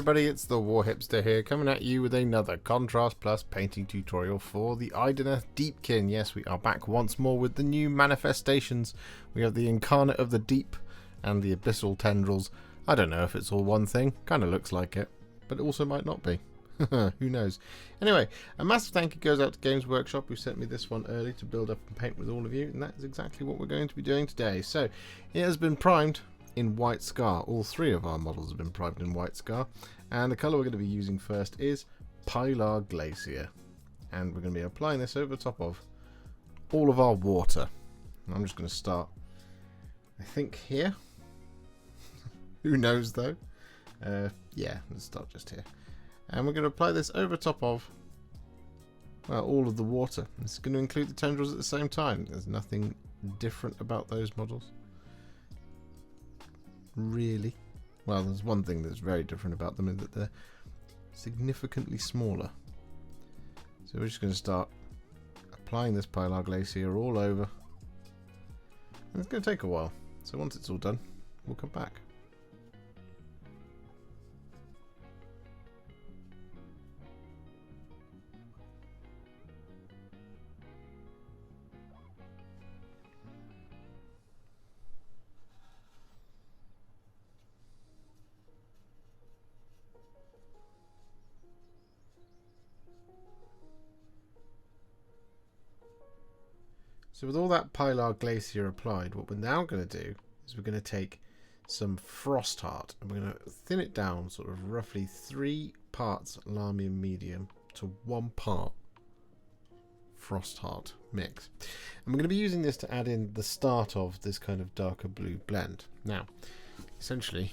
everybody, it's the Warhipster here, coming at you with another Contrast Plus painting tutorial for the Idoneth Deepkin. Yes, we are back once more with the new Manifestations. We have the Incarnate of the Deep and the Abyssal Tendrils. I don't know if it's all one thing, kind of looks like it, but it also might not be. Who knows? Anyway, a massive thank you goes out to Games Workshop, who sent me this one early to build up and paint with all of you, and that is exactly what we're going to be doing today. So, it has been primed in White Scar. All three of our models have been primed in White Scar, and the colour we're going to be using first is Pylar Glacier, and we're going to be applying this over the top of all of our water. And I'm just going to start, I think, here. Who knows though? Yeah, let's start just here, and we're going to apply this over top of, well, all of the water. It's going to include the tendrils at the same time. There's nothing different about those models, really. Well, there's one thing that's very different about them, is that they're significantly smaller. So we're just going to start applying this Pylar Glacier all over, and it's going to take a while. So once it's all done, we'll come back. So with all that Pylar Glacier applied, what we're now going to do is we're going to take some Frostheart and we're going to thin it down sort of roughly 3 parts Lahmian Medium to 1 part Frostheart mix. And we're going to be using this to add in the start of this kind of darker blue blend. Now, essentially,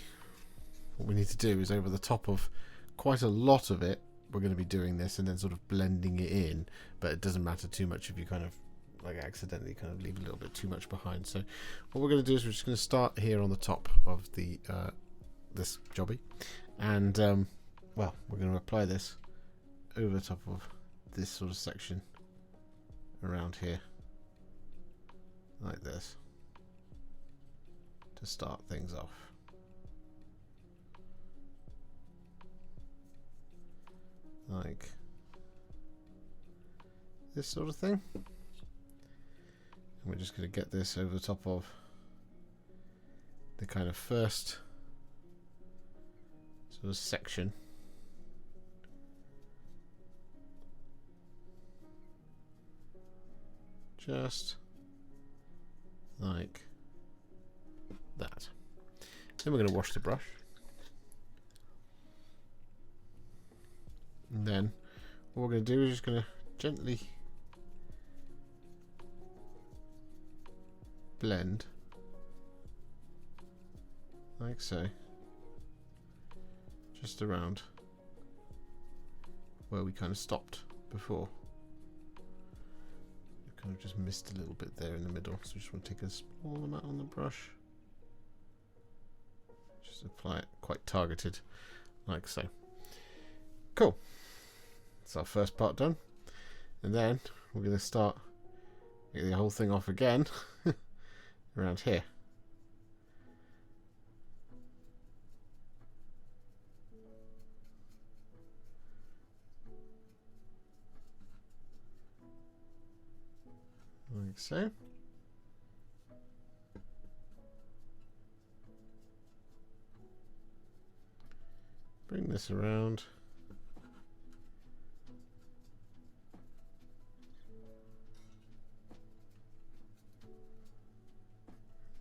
what we need to do is over the top of quite a lot of it, we're going to be doing this and then sort of blending it in, but it doesn't matter too much if you kind of like accidentally kind of leave a little bit too much behind. So what we're going to do is we're just going to start here on the top of the this jobby, and well, we're going to apply this over the top of this sort of section around here like this to start things off. Like this sort of thing. We're just going to get this over the top of the kind of first sort of section. Just like that. Then we're going to wash the brush. And then what we're going to do is just going to gently blend like so, just around where we kind of stopped before. We kind of just missed a little bit there in the middle, so we just want to take a small amount on the brush, just apply it quite targeted like so. Cool, that's our first part done, and then we're going to start getting the whole thing off again around here. Like so. Bring this around.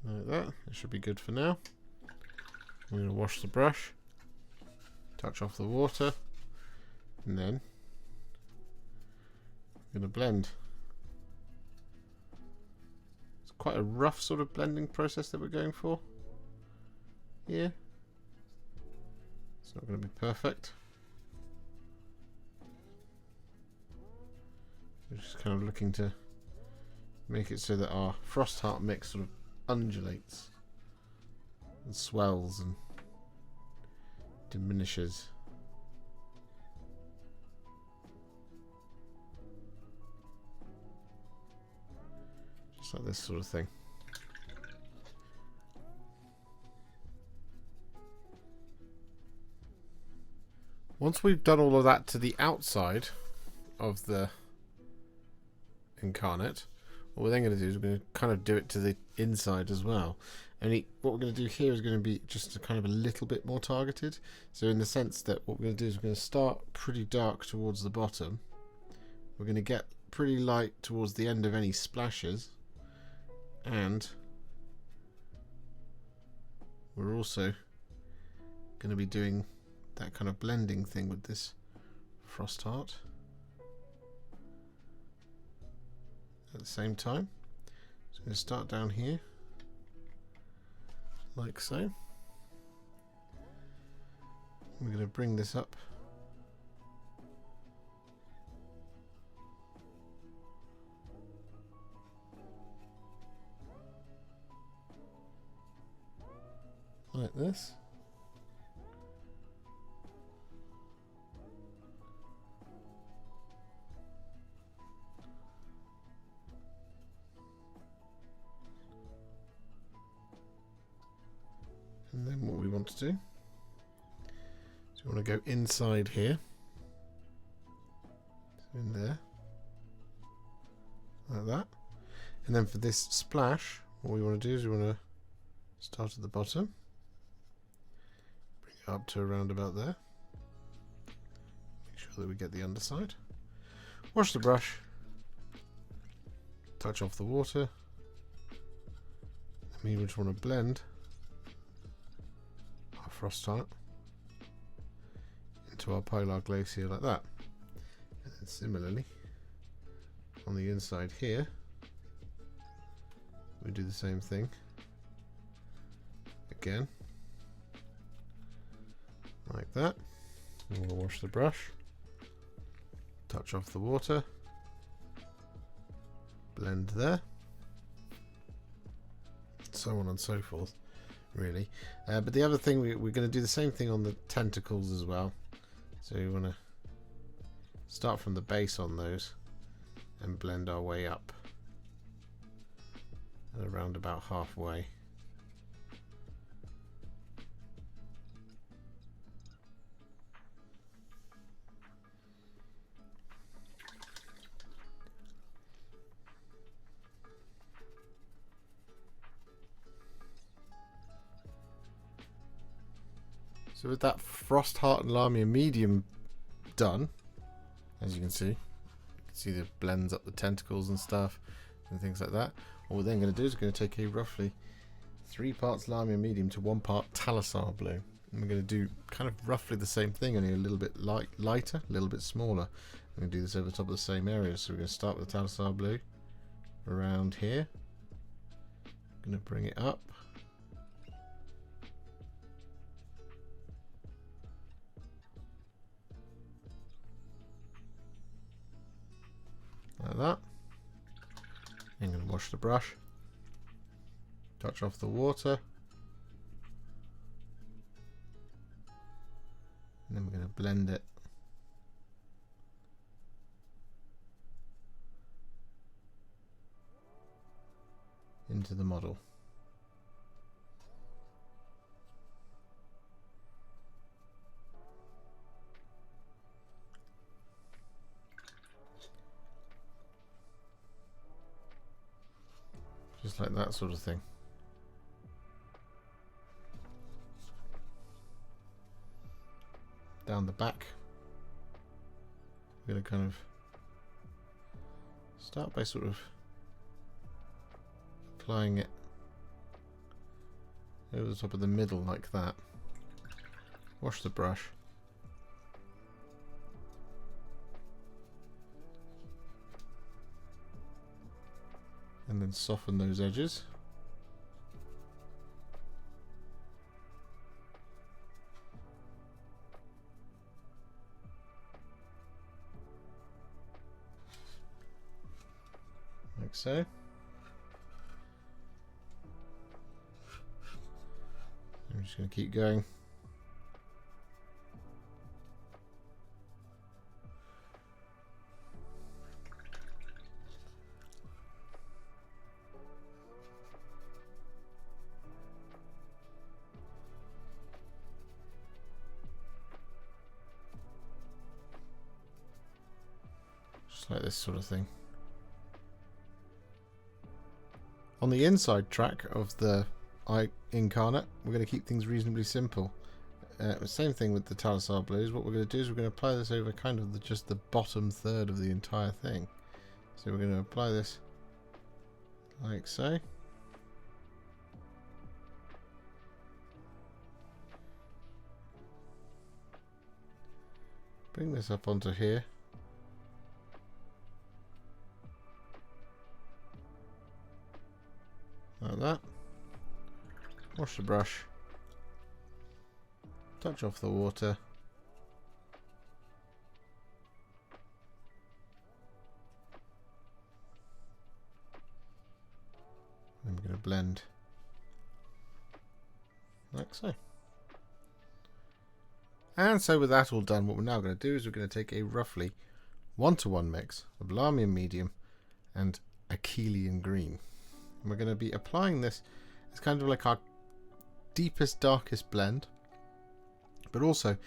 Like that. It should be good for now. I'm going to wash the brush, touch off the water, and then I'm going to blend. It's quite a rough sort of blending process that we're going for here. It's not going to be perfect. We're just kind of looking to make it so that our Frostheart mix sort of undulates and swells and diminishes. Just like this sort of thing. Once we've done all of that to the outside of the Incarnate, what we're then going to do is we're going to kind of do it to the inside as well. Only what we're going to do here is going to be just kind of a little bit more targeted. So in the sense that what we're going to do is we're going to start pretty dark towards the bottom. We're going to get pretty light towards the end of any splashes. And we're also going to be doing that kind of blending thing with this Frostheart at the same time. So I'm going to start down here like so. We're going to bring this up like this. And then what we want to do is we want to go inside here, so in there, like that. And then for this splash, what we want to do is we want to start at the bottom, bring it up to around about there, make sure that we get the underside, wash the brush, touch off the water, and we just want to blend Frostheart into our Pylar Glacier like that. And then similarly on the inside here we do the same thing again, like that. And we'll wash the brush, touch off the water, blend there, so on and so forth, really. But the other thing, we're going to do the same thing on the tentacles as well. So we want to start from the base on those and blend our way up at around about halfway. So with that Frostheart and Lahmian Medium done, as you can see the blends up the tentacles and stuff and things like that. What we're then going to do is we're going to take a roughly 3 parts Lahmian Medium to 1 part Talassar Blue. And we're going to do kind of roughly the same thing, only a little bit lighter, a little bit smaller. We're going to do this over the top of the same area. So we're going to start with the Talassar Blue around here. I'm going to bring it up. Like that. I'm going to wash the brush, touch off the water, and then we're going to blend it into the model. Just like that sort of thing. Down the back, we're going to kind of start by sort of applying it over the top of the middle like that. Wash the brush. And then soften those edges. Like so. I'm just going to keep going. Just like this sort of thing. On the inside track of the Incarnate, we're going to keep things reasonably simple. Same thing with the Talassar Blues. What we're going to do is we're going to apply this over kind of just the bottom third of the entire thing. So we're going to apply this like so. Bring this up onto here. Like that. Wash the brush. Touch off the water. And we're going to blend like so. And so with that all done, what we're now going to do is we're going to take a roughly 1-to-1 mix of Lahmian Medium and Akhelian Green. And we're going to be applying this as kind of like our deepest, darkest blend. But also,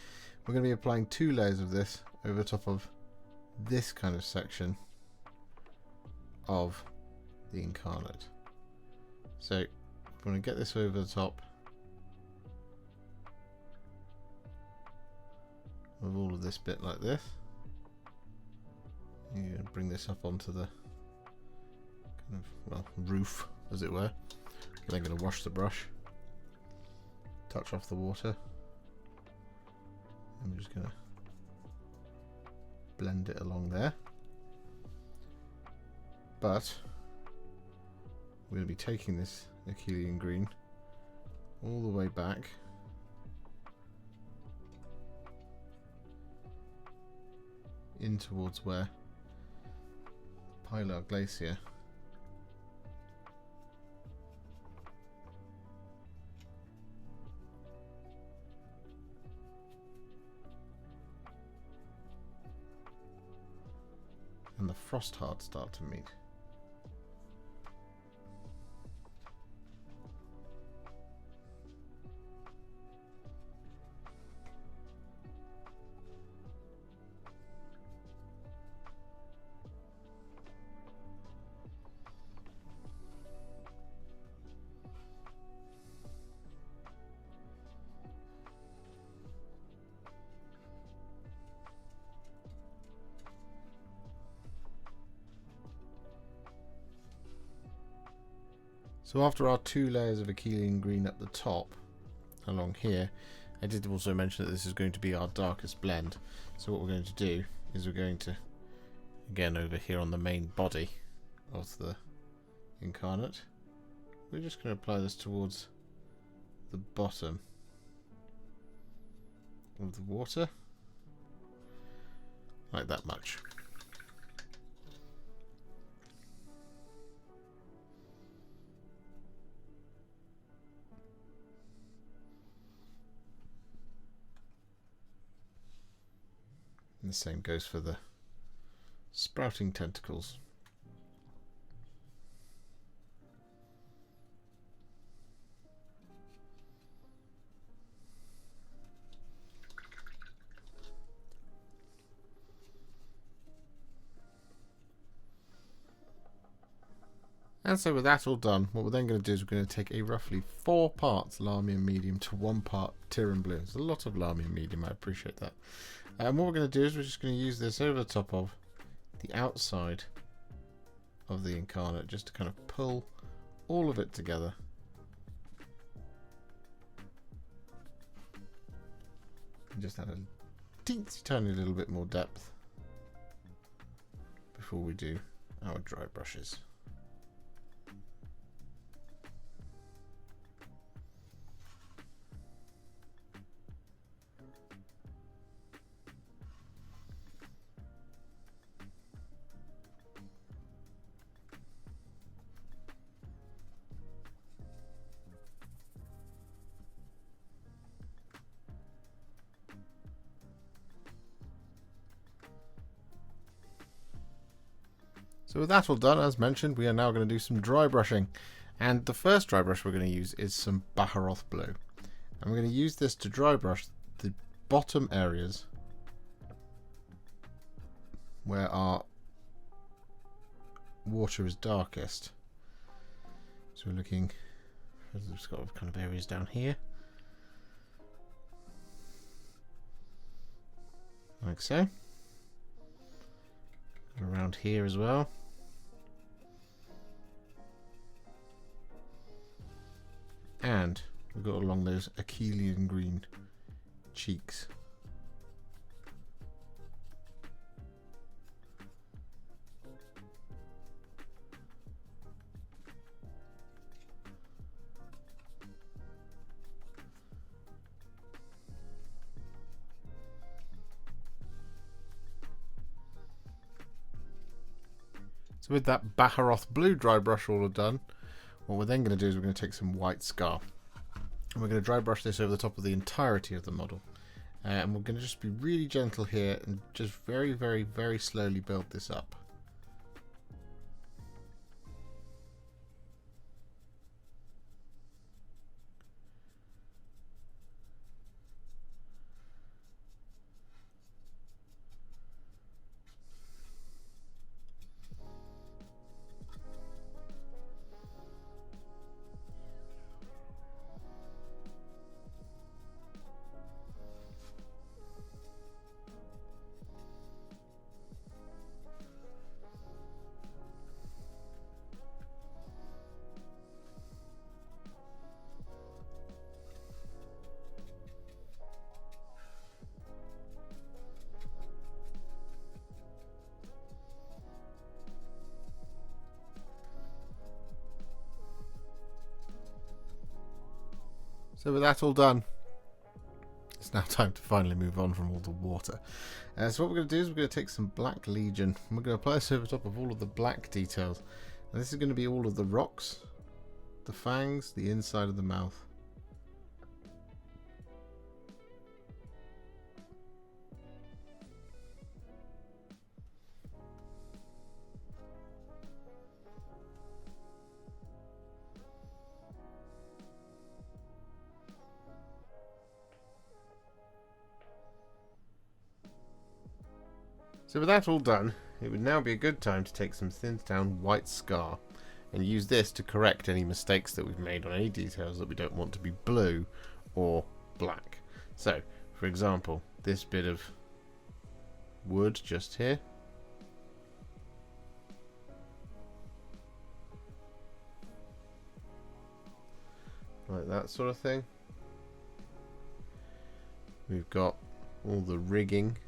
we're going to be applying 2 layers of this over top of this kind of section of the Incarnate. So, we're going to get this over the top of all of this bit like this. You're going to bring this up onto the kind of, well, roof, as it were. And then going to wash the brush, touch off the water. I'm just going to blend it along there. But we're going to be taking this Akhelian Green all the way back in towards where Pylar Glacier and the Frostheart start to meet. So after our 2 layers of Akhelian Green at the top, along here, I did also mention that this is going to be our darkest blend. So what we're going to do is we're going to, again over here on the main body of the Incarnate, we're just going to apply this towards the bottom of the water, like that much. And the same goes for the sprouting tentacles. And so with that all done, what we're then going to do is we're going to take a roughly 4 parts Lahmian Medium to 1 part Tyran Blue. There's a lot of Lahmian Medium, I appreciate that. And what we're going to do is we're just going to use this over the top of the outside of the Incarnate, just to kind of pull all of it together. And just add a teensy tiny little bit more depth before we do our dry brushes. So with that all done, as mentioned, we are now going to do some dry brushing. And the first dry brush we're going to use is some Baharroth Blue. And we're going to use this to dry brush the bottom areas where our water is darkest. So we're looking, we've got kind of areas down here. Like so. And around here as well. And we've got along those Akhelian Green cheeks. So with that Baharroth Blue dry brush all done, what we're then going to do is we're going to take some white scar. And we're going to dry brush this over the top of the entirety of the model. And we're going to just be really gentle here and just very, very, very slowly build this up. So with that all done, it's now time to finally move on from all the water. So what we're going to do is we're going to take some Black Legion and we're going to apply this over top of all of the black details. And this is going to be all of the rocks, the fangs, the inside of the mouth. So with that all done, it would now be a good time to take some thinned down white scar and use this to correct any mistakes that we've made on any details that we don't want to be blue or black. So, for example, this bit of wood just here. Like that sort of thing. We've got all the rigging.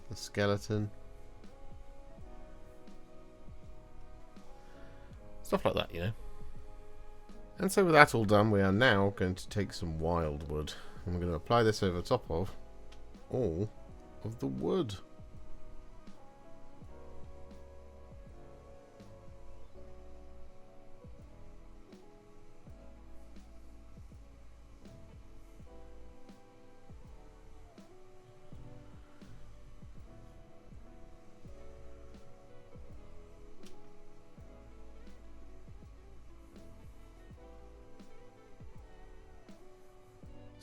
The skeleton. Stuff like that, you know. And so with that all done, we are now going to take some Wyldwood and we're going to apply this over top of all of the wood.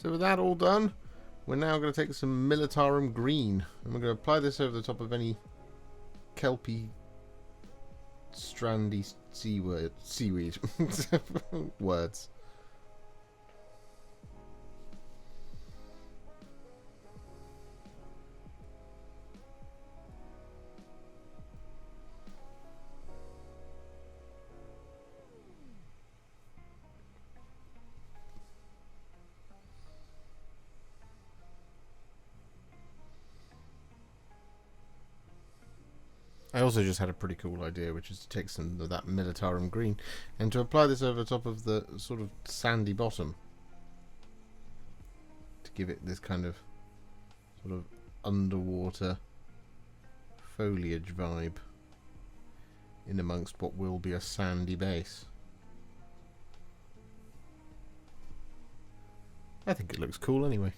So with that all done, we're now going to take some Militarum Green and we're going to apply this over the top of any kelpy, strandy seaweed words. I also just had a pretty cool idea, which is to take some of that Militarum Green and to apply this over the top of the sort of sandy bottom to give it this kind of sort of underwater foliage vibe in amongst what will be a sandy base. I think it looks cool anyway.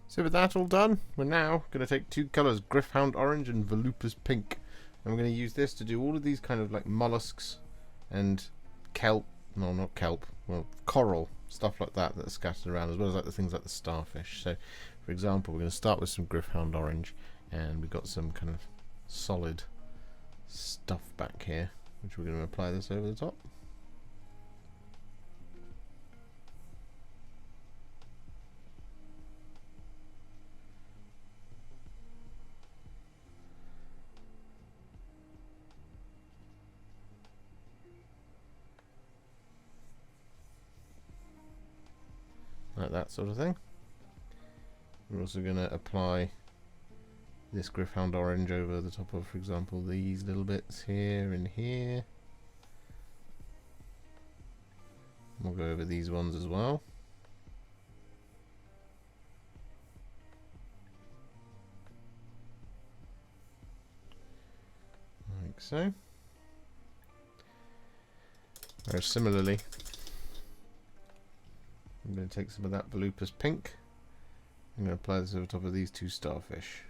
So with that all done, we're now going to take two colours, Gryph-Hound Orange and Volupus Pink. And we're going to use this to do all of these kind of like mollusks and kelp, no, not kelp, well, coral, stuff like that that's scattered around, as well as like the things like the starfish. So, for example, we're going to start with some Gryph-Hound Orange, and we've got some kind of solid stuff back here, which we're going to apply this over the top. Like that sort of thing. We're also going to apply this Gryph-Hound Orange over the top of, for example, these little bits here and here. We'll go over these ones as well. Like so. Very similarly, I'm going to take some of that Volupus Pink. I'm going to apply this over top of these two starfish.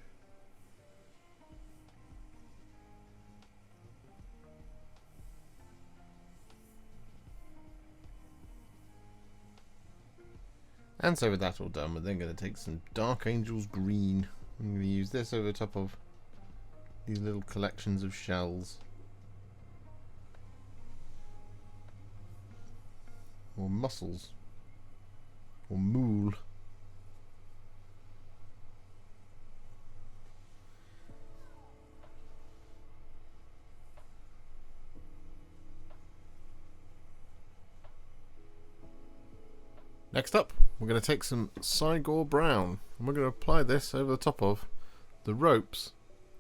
And so with that all done, we're then going to take some Dark Angel's Green. I'm going to use this over top of these little collections of shells. Or mussels. Or moule. Next up, we're going to take some Cygor Brown, and we're going to apply this over the top of the ropes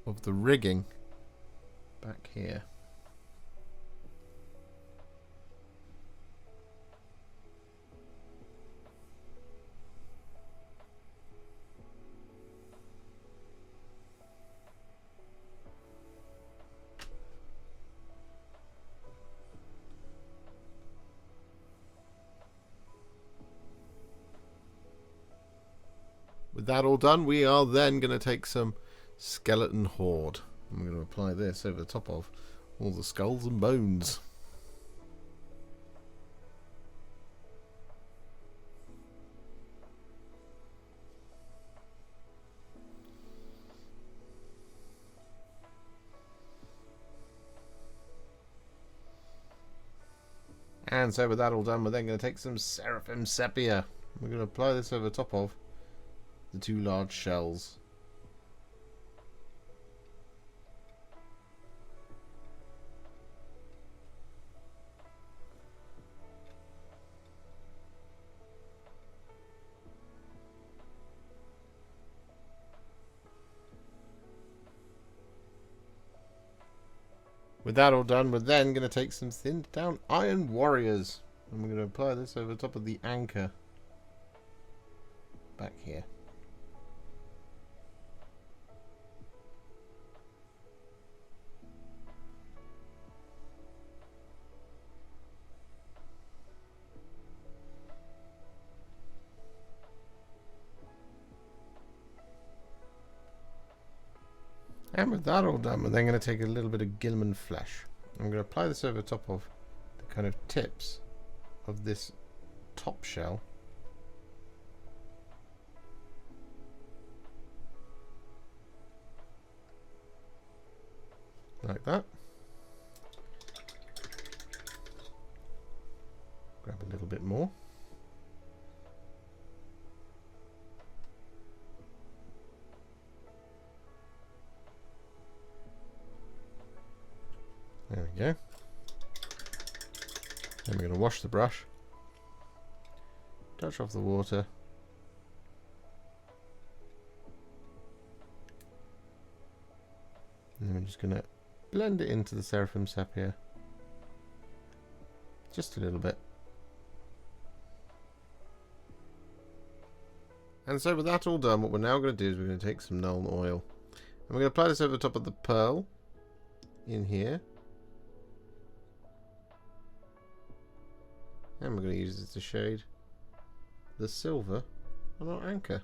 of the rigging back here. With that all done, we are then going to take some Skeleton Horde. I'm going to apply this over the top of all the skulls and bones. And so with that all done, we're then going to take some Seraphim Sepia. We're going to apply this over the top of the two large shells. With that all done, we're then going to take some thinned down Iron Warriors, and we're going to apply this over the top of the anchor back here. And with that all done, we're then going to take a little bit of Guilliman Flesh. I'm going to apply this over the top of the kind of tips of this top shell. Like that. Grab a little bit more. There we go. Then we're going to wash the brush, touch off the water, and then we're just going to blend it into the Seraphim Sepia just a little bit. And so with that all done, what we're now going to do is we're going to take some Nuln Oil, and we're going to apply this over the top of the pearl in here. And we're going to use it to shade the silver on our anchor.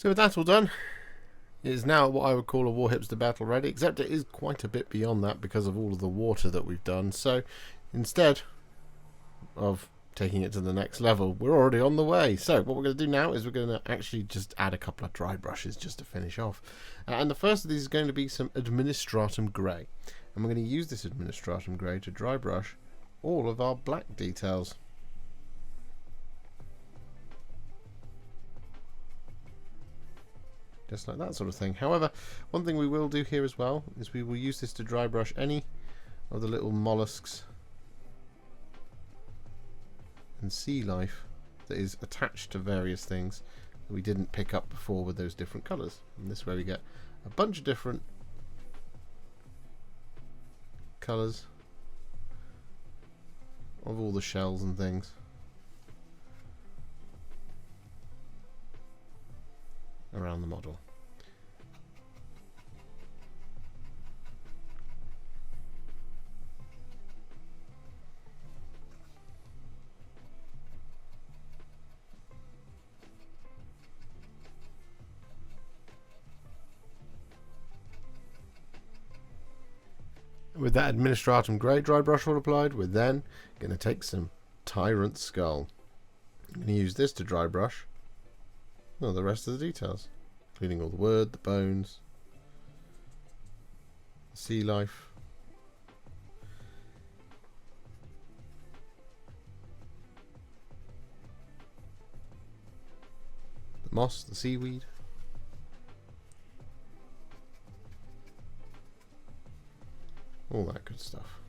So with that all done, it is now what I would call a Warhipster battle ready, except it is quite a bit beyond that because of all of the water that we've done. So instead of taking it to the next level, we're already on the way. So what we're going to do now is we're going to actually just add a couple of dry brushes just to finish off. And the first of these is going to be some Administratum Grey. And we're going to use this Administratum Grey to dry brush all of our black details. Just like that sort of thing. However, one thing we will do here as well is we will use this to dry brush any of the little mollusks and sea life that is attached to various things that we didn't pick up before with those different colours. And this way we get a bunch of different colours of all the shells and things. Around the model. With that Administratum Grey dry brush all applied, we're then going to take some Tyrant Skull. I'm going to use this to dry brush the rest of the details, including all the wood, the bones, the sea life, the moss, the seaweed. All that good stuff.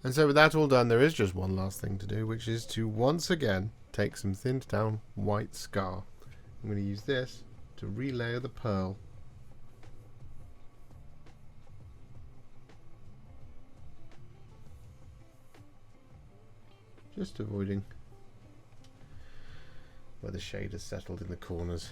And so with that all done, there is just one last thing to do, which is to once again take some thinned down white scar. I'm going to use this to relayer the pearl. Just avoiding where the shade has settled in the corners.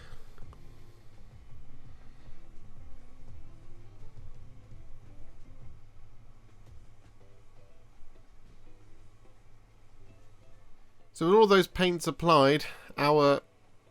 So with all those paints applied, our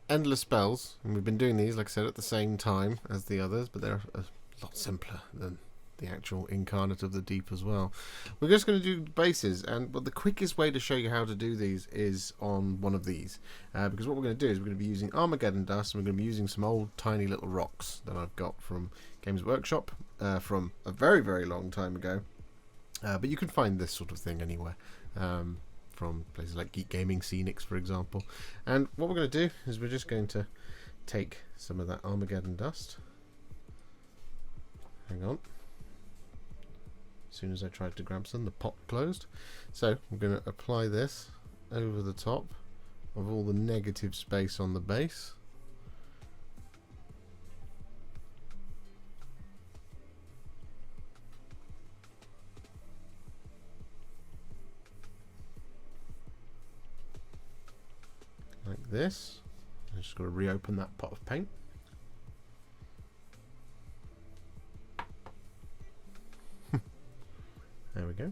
endless spells, and we've been doing these, like I said, at the same time as the others, but they're a lot simpler than the actual Incarnate of the Deep as well. We're just going to do bases, but the quickest way to show you how to do these is on one of these, because what we're going to do is we're going to be using Armageddon Dust, and we're going to be using some old tiny little rocks that I've got from Games Workshop from a very, very long time ago, but you can find this sort of thing anywhere. From places like Geek Gaming, Scenics, for example. And what we're going to do is we're just going to take some of that Armageddon Dust. Hang on. As soon as I tried to grab some, the pot closed. So we're going to apply this over the top of all the negative space on the base. Like this. I'm just going to reopen that pot of paint. There we go.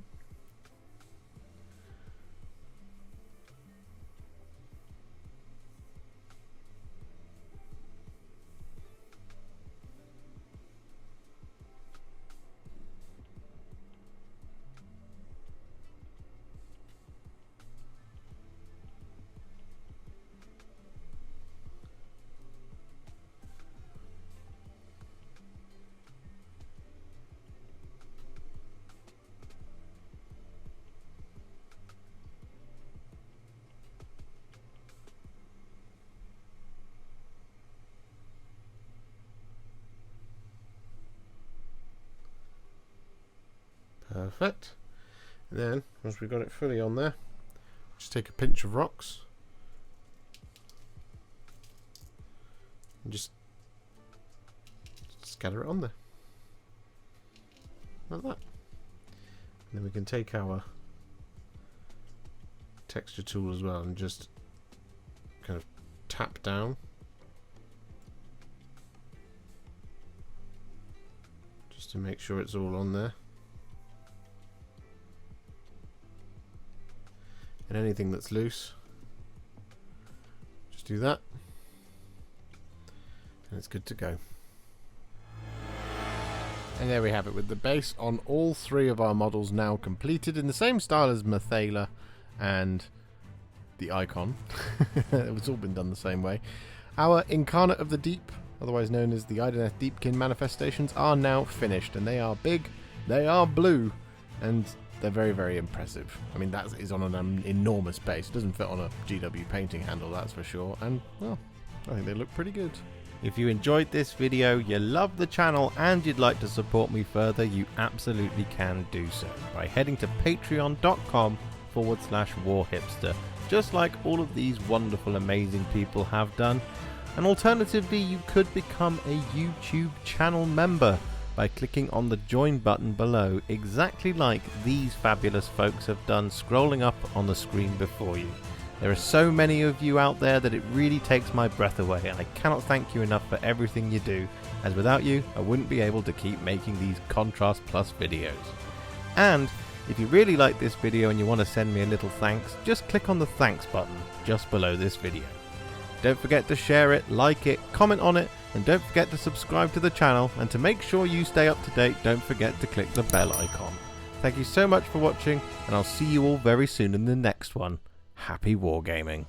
Perfect. And then, once we've got it fully on there, just take a pinch of rocks and just scatter it on there. Like that. And then we can take our texture tool as well and just kind of tap down. Just to make sure it's all on there. And anything that's loose, just do that. And it's good to go. And there we have it, with the base on all 3 of our models now completed in the same style as Mathala and the icon. It's all been done the same way. Our Incarnate of the Deep, otherwise known as the Idoneth Deepkin manifestations, are now finished, and they are big, they are blue, and they're very, very impressive. I mean, that is on an enormous base. It doesn't fit on a GW painting handle, that's for sure, and, well, I think they look pretty good. If you enjoyed this video, you love the channel, and you'd like to support me further, you absolutely can do so by heading to patreon.com/warhipster, just like all of these wonderful, amazing people have done. And alternatively, you could become a YouTube channel member by clicking on the join button below, exactly like these fabulous folks have done, scrolling up on the screen before you. There are so many of you out there that it really takes my breath away, and I cannot thank you enough for everything you do, as without you I wouldn't be able to keep making these Contrast Plus videos. And if you really like this video and you want to send me a little thanks, just click on the thanks button just below this video. Don't forget to share it, like it, comment on it, and don't forget to subscribe to the channel, and to make sure you stay up to date, don't forget to click the bell icon. Thank you so much for watching, and I'll see you all very soon in the next one. Happy wargaming.